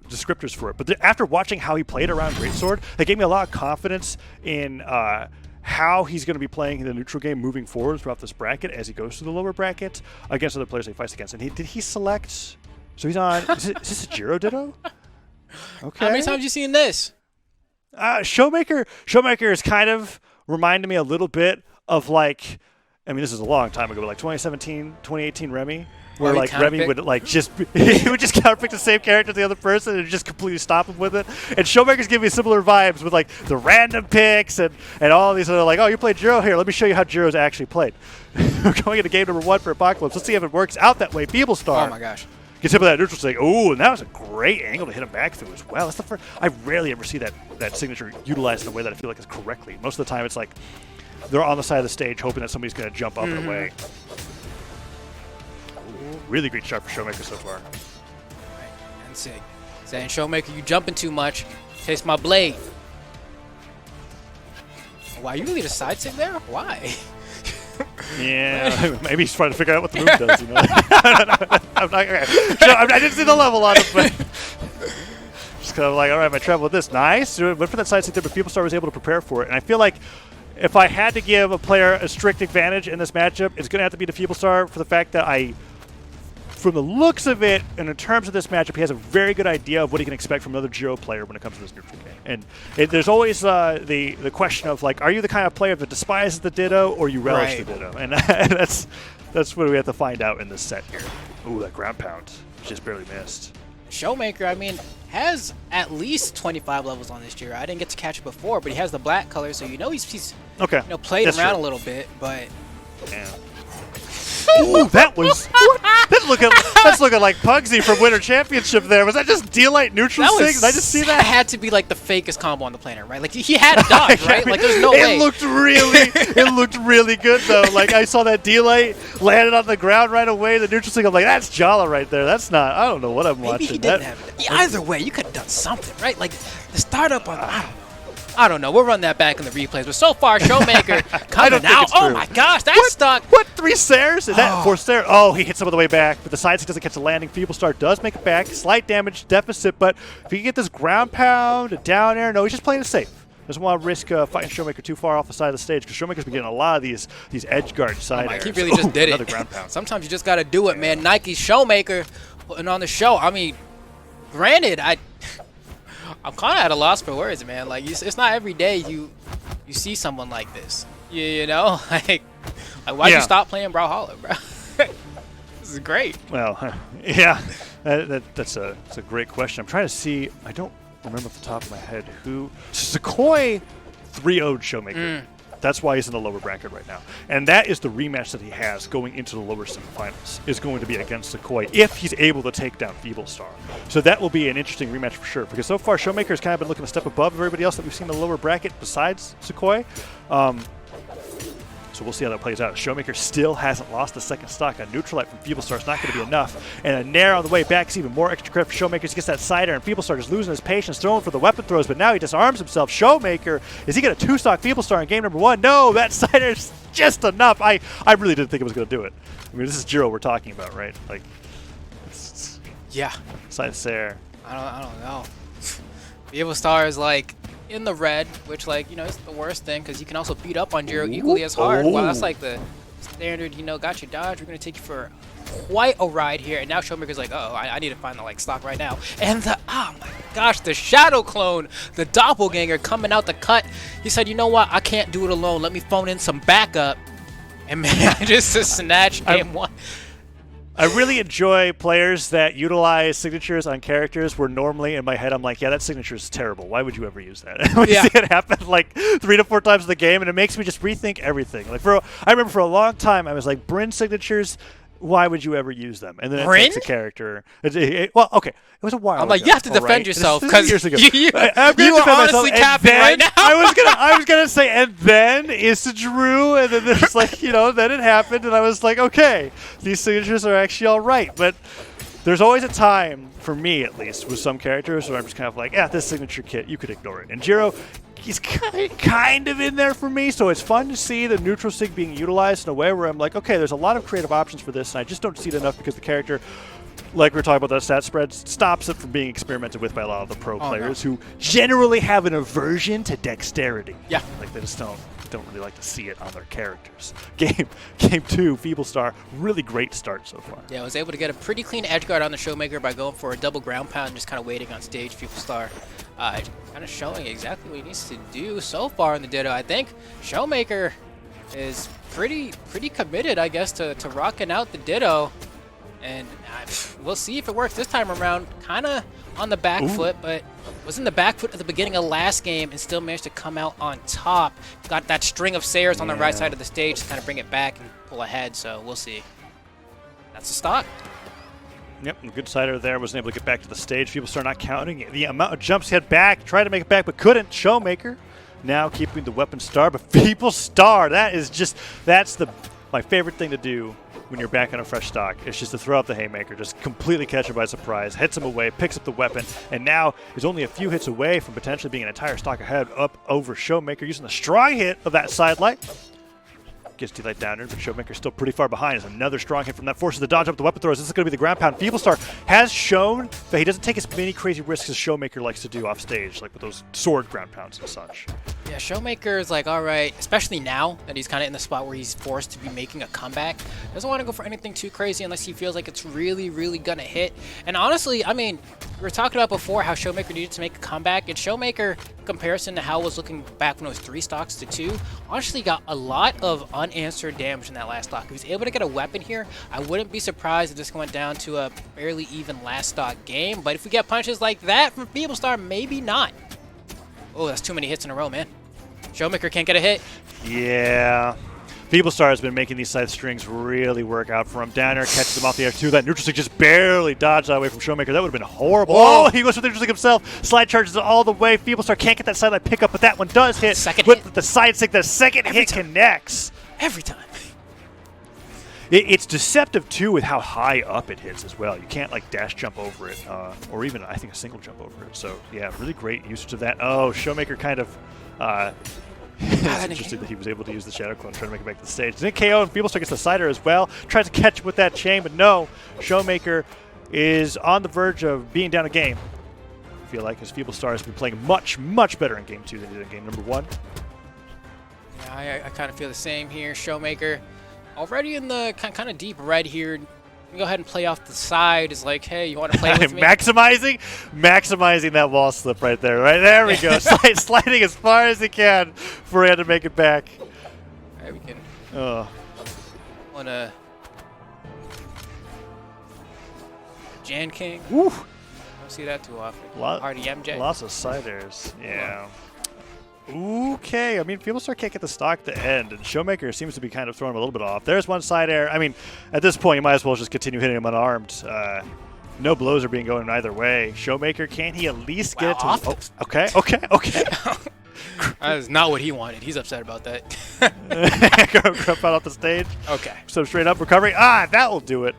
descriptors for it. But after watching how he played around Greatsword, that gave me a lot of confidence in how he's going to be playing in the neutral game moving forward throughout this bracket as he goes to the lower bracket against other players he fights against. And did he select? So he's on. Is this a Jiro Ditto? Okay. How many times have you seen this? Shomaker is kind of reminding me a little bit of like, I mean, this is a long time ago, but like 2017, 2018 Remy, where like Remy would like he would just counterpick the same character as the other person and just completely stop him with it. And Shomaker's giving me similar vibes with like the random picks and all these other like, oh, you played Jiro here. Let me show you how Jiro's actually played. We're going into game number 1 for Apocalypse. Let's see if it works out that way. Feeblestar. Oh my gosh. Gets hit with that neutral sig. Oh, and that was a great angle to hit him back through as well. That's the first. I rarely ever see that signature utilized in a way that I feel like is correctly. Most of the time, it's like they're on the side of the stage hoping that somebody's going to jump up and away. Ooh, really great shot for Shomaker so far. Right. And Sig saying, Shomaker, you jumping too much. Taste my blade. Wow, you really just side sig there? Why? Yeah, maybe he's trying to figure out what the move does. You know, I didn't see the level on it, but just kind of like, all right, my travel with this, nice. Went for that side stick there, but Feeblestar was able to prepare for it, and I feel like if I had to give a player a strict advantage in this matchup, it's going to have to be the Feeblestar for the fact that from the looks of it, and in terms of this matchup, he has a very good idea of what he can expect from another Jiro player when it comes to this neutral game. And there's always the question of like, are you the kind of player that despises the Ditto or you relish the Ditto? And that's what we have to find out in this set here. Ooh, that ground pound just barely missed. Shomaker, I mean, has at least 25 levels on this Jiro. I didn't get to catch it before, but he has the black color, so you know he's okay. Played around a little bit, but. Yeah. Ooh, that was that's looking like Pugsy from Winter Championship there. Was that just D-Light neutral sig? Did I just see that? That had to be like the fakest combo on the planet, right? Like he had a dodge, right? Like there's no way. It looked really good though. Like I saw that D-Light landed on the ground right away. The neutral sig, I'm like, that's Jala right there. That's not. I don't know what I'm watching. Maybe he didn't have it. Either way, you could have done something, right? Like the startup on. I don't know. We'll run that back in the replays. But so far, Shomaker coming out. Oh my gosh, that's stuck. What? 3 stairs? Is that 4 stairs? Oh, he hits him on the way back, but the side stick doesn't catch the landing. Feeblestar does make it back. Slight damage deficit, but if he can get this ground pound, a down air, no, he's just playing it safe. Doesn't want to risk fighting Shomaker too far off the side of the stage because Shomaker's been getting a lot of these edge guard side airs. He really just did it. Ground pound. Sometimes you just got to do it, man. Nike's Shomaker putting on the show. I mean, granted, I'm kind of at a loss for words, man. Like, it's not every day you see someone like this. You know? Like why'd you stop playing Brawlhalla, bro? This is great. Well, yeah. That's a great question. I'm trying to see. I don't remember off the top of my head who. Sakoi 3-0'd Shomaker. That's why he's in the lower bracket right now. And that is the rematch that he has going into the lower semifinals, is going to be against Sakoi if he's able to take down Feeblestar. So that will be an interesting rematch for sure, because so far Shomaker has kind of been looking a step above everybody else that we've seen in the lower bracket besides Sakoi. So we'll see how that plays out. Shomaker still hasn't lost the second stock on Neutralite from Feeblestar. It's not going to be enough. And a Nair on the way back is even more extra credit for Shomaker. He gets that side air, and Feeblestar just losing his patience, throwing for the weapon throws, but now he disarms himself. Shomaker, is he going to 2-stock Feeblestar in game number 1? No, that side air is just enough. I really didn't think it was going to do it. I mean, this is Jiro we're talking about, right? Like, yeah. Side air. I don't know. Feeblestar is like in the red, which, like, you know, it's the worst thing because you can also beat up on Jiro equally as hard. Well, that's like the standard, you know, got your dodge. We're going to take you for quite a ride here. And now Shomaker's like, uh-oh, I need to find the, like, stock right now. And oh my gosh, the Shadow Clone, the Doppelganger coming out the cut. He said, you know what? I can't do it alone. Let me phone in some backup. And man, just to snatch game 1. I really enjoy players that utilize signatures on characters where normally in my head I'm like, yeah, that signature is terrible. Why would you ever use that? And when you see it happen like 3 to 4 times in the game, and it makes me just rethink everything. Like I remember for a long time I was like, Bryn signatures, why would you ever use them? And then it takes a character. Well, okay, it was a while ago. I'm like, you have to defend yourself because you are honestly capping right now. I was gonna say, and then is Drew, and then there's like, you know, then it happened, and I was like, okay, these signatures are actually all right, but there's always a time, for me at least, with some characters where I'm just kind of like, yeah, this signature kit, you could ignore it. And Jiro, he's kind of in there for me, so it's fun to see the neutral sig being utilized in a way where I'm like, okay, there's a lot of creative options for this, and I just don't see it enough because the character like we were talking about that stat spread, stops it from being experimented with by a lot of the pro players no. who generally have an aversion to dexterity. Yeah. Like they just don't really like to see it on their characters. Game 2, Feeblestar, really great start so far. Yeah, I was able to get a pretty clean edge guard on the Shomaker by going for a double ground pound and just kind of waiting on stage. Feeblestar kind of showing exactly what he needs to do so far in the Ditto. I think Shomaker is pretty committed, I guess, to rocking out the Ditto. And we'll see if it works this time around. Kind of on the back foot, but was in the back foot at the beginning of last game and still managed to come out on top. Got that string of Sayers on the right side of the stage to kind of bring it back and pull ahead, so we'll see. That's the stock. Yep, good sider there. Wasn't able to get back to the stage. Feeblestar not counting the amount of jumps he had back. Tried to make it back, but couldn't. Shomaker now keeping the weapon star, but Feeblestar, that's my favorite thing to do when you're back on a fresh stock. It's just to throw out the haymaker, just completely catch him by surprise, hits him away, picks up the weapon, and now is only a few hits away from potentially being an entire stock ahead up over Shomaker using the strong hit of that side light. Gets D-Light downer, but Shomaker's still pretty far behind. There's another strong hit from that, forces the dodge up the weapon throws. This is going to be the ground pound. Feeblestar has shown that he doesn't take as many crazy risks as Shomaker likes to do off stage, like with those sword ground pounds and such. Yeah, Shomaker is like, all right, especially now that he's kind of in the spot where he's forced to be making a comeback. Doesn't want to go for anything too crazy unless he feels like it's really going to hit. And honestly, I mean, we were talking about before how Shomaker needed to make a comeback, and Shomaker, in comparison to how it was looking back when it was 3 stocks to 2, honestly got a lot of unanswered damage in that last stock. If he was able to get a weapon here, I wouldn't be surprised if this went down to a fairly even last stock game. But if we get punches like that from Feeblestar, maybe not. Oh, that's too many hits in a row, man. Shomaker can't get a hit. Yeah. Feeblestar has been making these side strings really work out for him. Downer catches him off the air too. That neutral stick just barely dodged that away from Shomaker. That would have been horrible. Whoa. Oh, he goes for the neutral stick himself. Slide charges it all the way. Feeblestar can't get that side light pickup, but that one does hit. Second with hit. the side stick. The second hit connects. Every time. It's deceptive too with how high up it hits as well. You can't like dash jump over it, or even I think a single jump over it. So yeah, really great usage of that. Oh, Shomaker kind of. It's interesting that he was able to use the Shadow Clone trying to make it back to the stage. Then KO and Feeblestar gets the cider as well. Tries to catch him with that chain, but no. Shomaker is on the verge of being down a game. I feel like his Feeblestar has been playing much better in game 2 than he did in game number 1. Yeah, I kind of feel the same here. Shomaker already in the kind of deep red here. Go ahead and play off the side. Is like, hey, you want to play with me? Maximizing that wall slip right there. Right there we go. Sliding as far as he can for him to make it back. All right, we can. Oh. Want to Jan King? Woo. Don't see that too often. Hardy MJ. Lots of siders. Yeah. Okay, I mean, Feeblestar can't get the stock to end, and Shomaker seems to be kind of throwing him a little bit off. There's one side air. I mean, at this point, you might as well just continue hitting him unarmed. No blows are being going either way. Shomaker, can he at least get it to... off okay. That is not what he wanted. He's upset about that. Grub out off the stage. Okay. So straight up recovery. That will do it.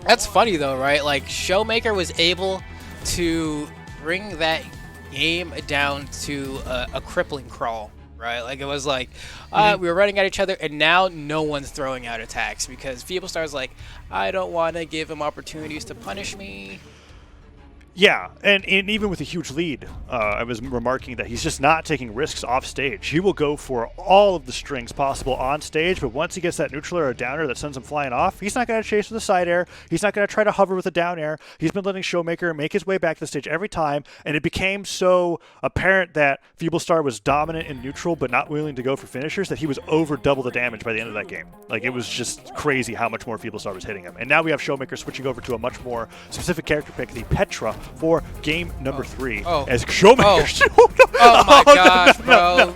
That's funny, though, right? Like, Shomaker was able to bring that game down to a crippling crawl, right? Like it was like we were running at each other, and now no one's throwing out attacks because Feeblestar's like, I don't want to give him opportunities to punish me. Yeah, and even with a huge lead, I was remarking that he's just not taking risks off stage. He will go for all of the strings possible on stage, but once he gets that neutral or a downer that sends him flying off, he's not going to chase with a side air. He's not going to try to hover with a down air. He's been letting Shomaker make his way back to the stage every time, and it became so apparent that Feeblestar was dominant in neutral but not willing to go for finishers that he was over double the damage by the end of that game. Like, it was just crazy how much more Feeblestar was hitting him. And now we have Shomaker switching over to a much more specific character pick, the Petra, for game number 3 as Shomaker. Oh my gosh, bro.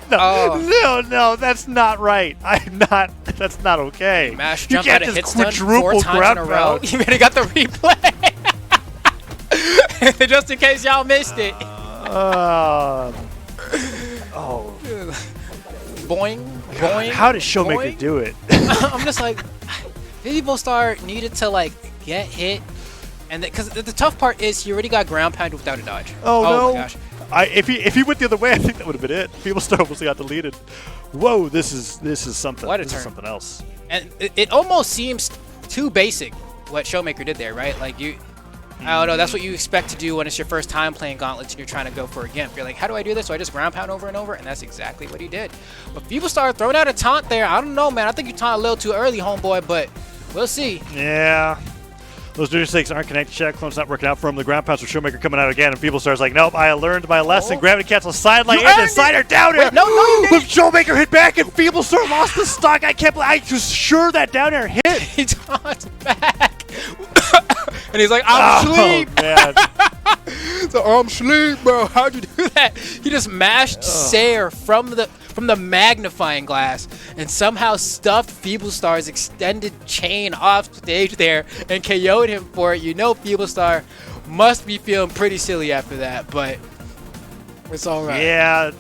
No, that's not right. That's not okay. Mash you jump can't out of just hit stun 4 times in a row. You already got the replay. Just in case y'all missed it. Boing. How did Shomaker do it? I'm just like, Feeblestar needed to like get hit. And because the tough part is he already got ground pound without a dodge. Oh no! My gosh. If he went the other way, I think that would have been it. Feeblestar almost got deleted. Whoa, this is something. What a this turn. is something else. And it almost seems too basic what Shomaker did there, right? Like I don't know, that's what you expect to do when it's your first time playing Gauntlets and you're trying to go for a Gimp. You're like, how do I do this? So I just ground pound over and over, and that's exactly what he did. But Feeblestar throwing out a taunt there. I don't know, man. I think you taunt a little too early, homeboy, but we'll see. Yeah. Those neutral stakes aren't connected. Check. Clone's not working out for him. The ground pounds for Shomaker coming out again, and Feeblestar's like, nope, I learned my lesson. Gravity cancel, sideline, and then sider down air. No, you didn't. Shomaker hit back, and Feeblestar lost the stock. I can't believe I was sure that down air hit. He taunts back. And he's like, I'm asleep. Man. So I'm asleep, bro. How'd you do that? He just mashed Sayer from the magnifying glass and somehow stuffed Feeblestar's extended chain off stage there and KO'd him for it. You know Feeblestar must be feeling pretty silly after that, but it's all right. Yeah.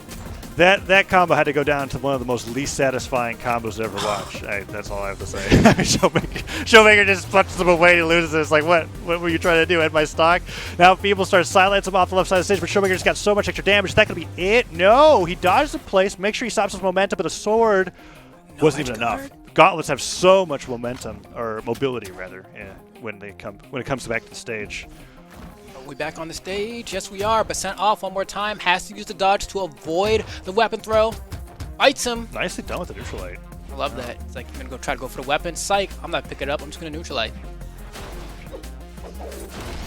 That combo had to go down to one of the most least satisfying combos ever watched. That's all I have to say. Shomaker just punches him away and he loses it. It's like, what were you trying to do? End my stock? Now Feeblestar silencing him off the left side of the stage, but Shomaker just got so much extra damage. Is that going to be it? No! He dodges in place. Make sure he stops his momentum, but a sword wasn't even enough. Gauntlets have so much momentum, or mobility, rather, when it comes back to the stage. We back on the stage? Yes, we are, but sent off one more time. Has to use the dodge to avoid the weapon throw. Bites him. Nicely done with the neutral light. I love that. It's like, you're going to try to go for the weapon. Psych. I'm not picking it up. I'm just going to neutral light.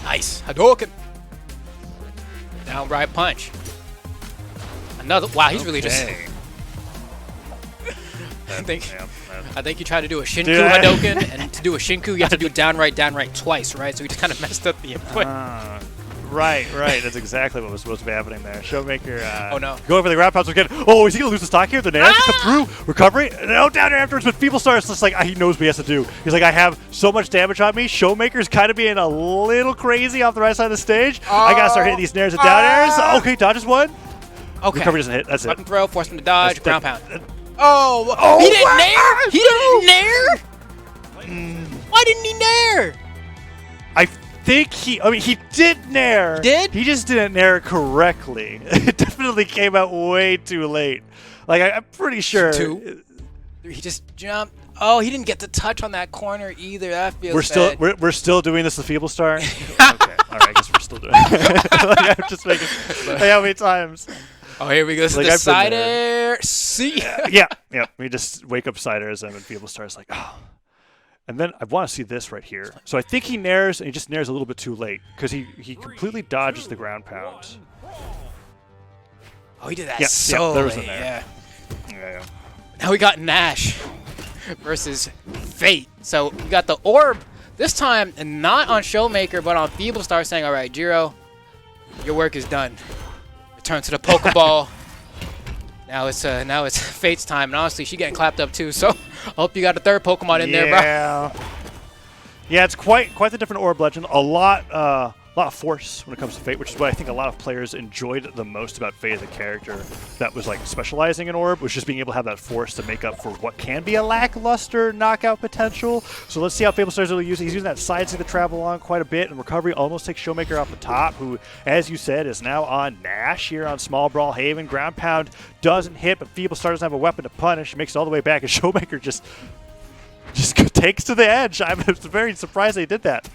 Nice. Hadouken. Downright punch. Another. Wow, he's really just. I think you tried to do a Shinku Hadouken, and to do a Shinku, you have to do downright twice, right? So he just kind of messed up the input. Right. That's exactly what was supposed to be happening there. Shomaker, oh no. Going for the ground pounds again. Oh, is he going to lose the stock here? The nails come through. Recovery. No, down there afterwards, but Feeblestar is just like, he knows what he has to do. He's like, I have so much damage on me. Shomaker's kind of being a little crazy off the right side of the stage. I got to start hitting these snares and down airs. Okay, dodges one. Okay. Recovery doesn't hit. That's Button it. throw, force him to dodge, ground pound. Oh, he didn't nair? He didn't nair? Why didn't he nair? I think he did nair. He did? He just didn't nair correctly. It definitely came out way too late. Like, I'm pretty sure. He just jumped. Oh, he didn't get the touch on that corner either. That feels we're still doing this with Feeblestar? Okay. All right, I guess we're still doing it. Like, I'm just making how many times? Oh, here we go. This is the side air. See? Yeah. We just wake up side airs and Feeblestar's like, oh. And then I want to see this right here. So I think he nairs, and he just nairs a little bit too late because he completely dodges the ground pound. Oh, he did that there was late. Yeah. Now we got Nash versus Fate. So we got the orb this time, and not on Shomaker, but on Feeblestar, saying, all right, Jiro, your work is done. Return to the Pokeball. Now it's Fate's time, and honestly, she's getting clapped up too. So I hope you got a third Pokemon in there, bro. Yeah, it's quite the different orb legend. A lot of force when it comes to Fate, which is what I think a lot of players enjoyed the most about Fate as a character that was like specializing in orb, was just being able to have that force to make up for what can be a lackluster knockout potential. So let's see how Feeblestar's able to use it. He's using that side stick to travel along quite a bit, and recovery almost takes Shomaker off the top, who, as you said, is now on Nash here on Small Brawl Haven. Ground pound doesn't hit, but Feeblestar doesn't have a weapon to punish. He makes it all the way back, and Shomaker just takes to the edge. I'm very surprised they did that.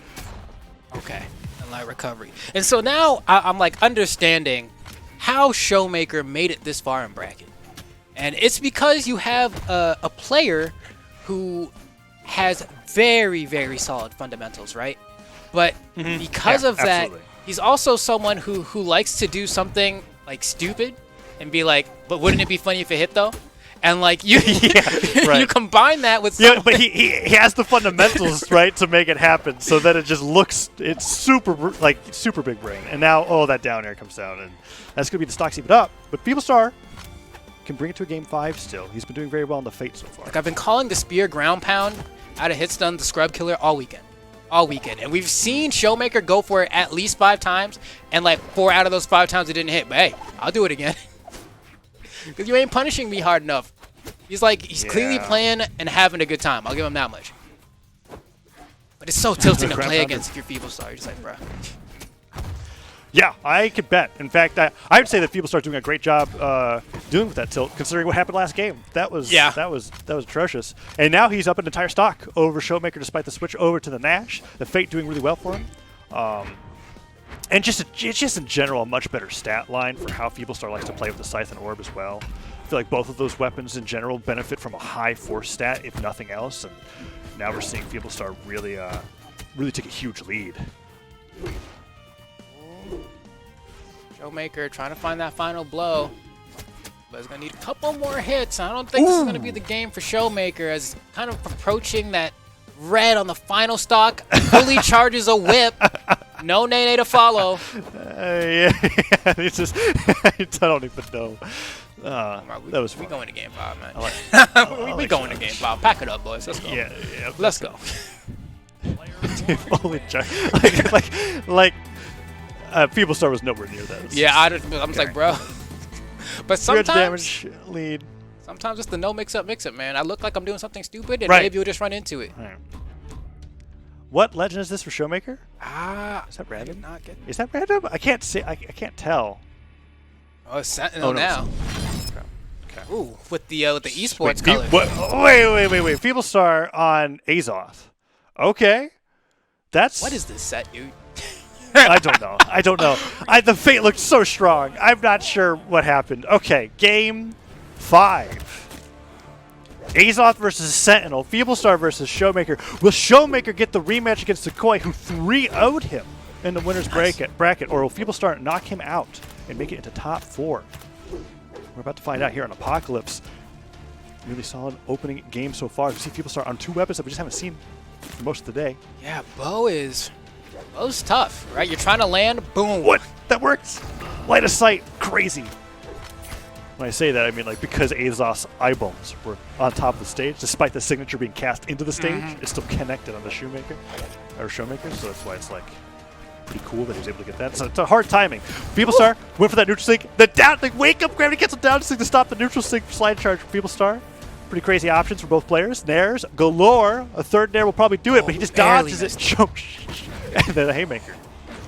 Okay. Light recovery. And so now I'm like understanding how Shomaker made it this far in bracket. And it's because you have a player who has very, very solid fundamentals, right? But because of that, he's also someone who likes to do something like stupid and be like, but wouldn't it be funny if it hit though? And like you combine that with but he has the fundamentals right to make it happen, so that it just looks super big brain. And now that down air comes down, and that's gonna be the stocks even up. But Feeblestar can bring it to a game 5 still. He's been doing very well in the Fate so far. Like I've been calling the spear ground pound out of hit stun the scrub killer all weekend, and we've seen Shomaker go for it at least 5 times, and like 4 out of those 5 times it didn't hit. But hey, I'll do it again. Because you ain't punishing me hard enough. He's clearly playing and having a good time. I'll give him that much. But it's so tilting to play against if you're Feeblestar. You're just like, bro. Yeah, I could bet. In fact, I would say that Feeblestar's doing a great job dealing with that tilt, considering what happened last game. That was atrocious. And now he's up an entire stock over Shomaker, despite the switch over to the Nash. The Fate doing really well for him. And it's just in general a much better stat line for how Feeblestar likes to play with the Scythe and Orb as well. I feel like both of those weapons in general benefit from a high force stat, if nothing else. And now we're seeing Feeblestar really take a huge lead. Shomaker trying to find that final blow, but he's going to need a couple more hits. I don't think this is going to be the game for Shomaker, as kind of approaching that red on the final stock, fully charges a whip. No Nene to follow. Yeah, it's just, I don't even know. That was fun. We going to game 5, man. I we going to game 5. Pack it up, boys. Let's go. Yeah. Let's go. Fully charged. Feeblestar was nowhere near that. Yeah, I was like, bro. But sometimes damage lead. Sometimes it's the no mix up, man. I look like I'm doing something stupid, and right. maybe you'll just run into it. Right. What legend is this for Shomaker? Is that random? Is that random? I can't see. I can't tell. Oh, it's Sentinel now. Okay. Ooh, with the esports color. Wait. Feeblestar on Azoth. Okay. What is this set, dude? I don't know. The Fate looked so strong. I'm not sure what happened. Okay, game 5. Azoth versus Sentinel. Feeblestar versus Shomaker. Will Shomaker get the rematch against Sequoia, who 3-0'd him in the winner's bracket, or will Feeblestar knock him out and make it into top 4? We're about to find out here on Apocalypse. Really solid opening game so far. We see Feeblestar on 2 weapons that we just haven't seen for most of the day. Yeah, Bow's tough, right? You're trying to land, boom. What? That works. Light of sight, crazy. When I say that, I mean because Azoth's eyeballs were on top of the stage, despite the signature being cast into the stage, it's still connected on the Shomaker, so that's why it's pretty cool that he was able to get that. So it's a hard timing. Feeblestar went for that neutral sync. The down, wake up, gravity cancel down sync to stop the neutral sync slide charge for Feeblestar. Pretty crazy options for both players. Nairs galore. A third Nair will probably do it, but he just dodges it. And then a haymaker.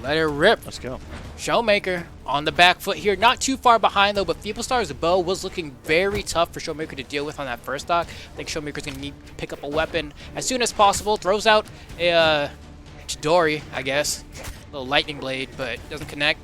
Let it rip. Let's go. Shomaker on the back foot here. Not too far behind, though, but Feeblestar's bow was looking very tough for Shomaker to deal with on that first stock. I think Shomaker's going to need to pick up a weapon as soon as possible. Throws out a Chidori, I guess. A little lightning blade, but doesn't connect.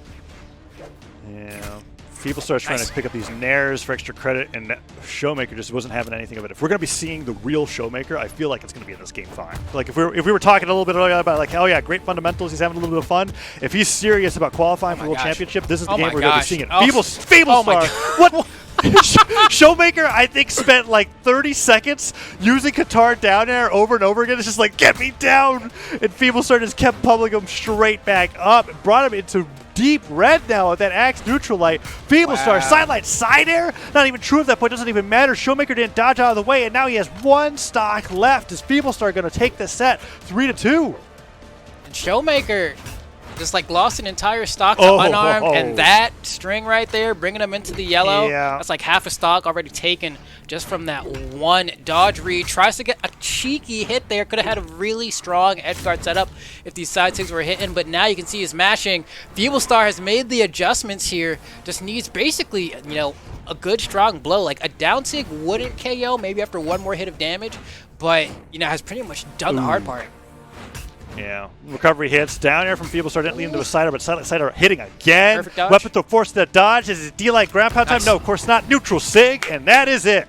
Yeah. Feeblestar's trying to pick up these Nairs for extra credit, and Shomaker just wasn't having anything of it. If we're going to be seeing the real Shomaker, I feel like it's going to be in this game 5. If we were talking a little bit earlier about oh yeah, great fundamentals, he's having a little bit of fun. If he's serious about qualifying for the World Championship, this is the game we're going to be seeing it. Feeblestar. What? Shomaker, I think, spent 30 seconds using Qatar down air over and over again. It's just get me down. And Feeblestar just kept pummeling him straight back up. It brought him into deep red now with that axe neutral light. Feeblestar, sidelight, side air. Not even true at that point. Doesn't even matter. Shomaker didn't dodge out of the way, and now he has 1 stock left. Is Feeblestar going to take this set 3-2? And Shomaker just lost an entire stock to unarmed, and that string right there, bringing him into the yellow. Yeah. That's half a stock already taken just from that 1 dodge read. Tries to get a cheeky hit there. Could have had a really strong edge guard setup if these side sigs were hitting, but now you can see he's mashing. Feeblestar has made the adjustments here. Just needs basically, a good strong blow. A down sig wouldn't KO, maybe after 1 more hit of damage, but, has pretty much done the hard part. Yeah, recovery hits down air from Feeblestar, didn't lead into a sider, but sider hitting again. Perfect dodge. Weapon to force that dodge. Is it D-like ground pound time? No, of course not. Neutral sig, and that is it.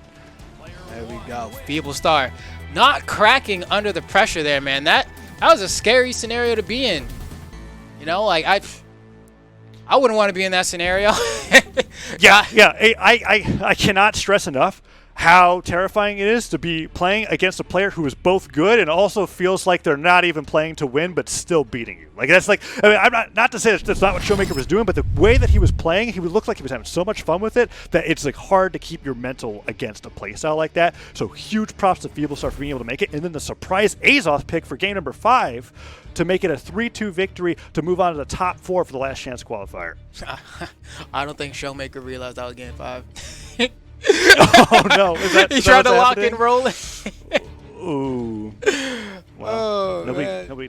There we go. Feeblestar not cracking under the pressure there, man. That was a scary scenario to be in. I wouldn't want to be in that scenario. Yeah. I cannot stress enough how terrifying it is to be playing against a player who is both good and also feels like they're not even playing to win but still beating you. That's I'm not to say that's not what Shomaker was doing, but the way that he was playing, he would look like he was having so much fun with it that it's hard to keep your mental against a playstyle like that. So huge props to Feeblestar for being able to make it, and then the surprise Azoth pick for game number 5 to make it a 3-2 victory to move on to the top 4 for the last chance qualifier. I don't think Shomaker realized that was game 5. Oh no! He tried to lock and roll it. Ooh. Well, Oh, nobody tell.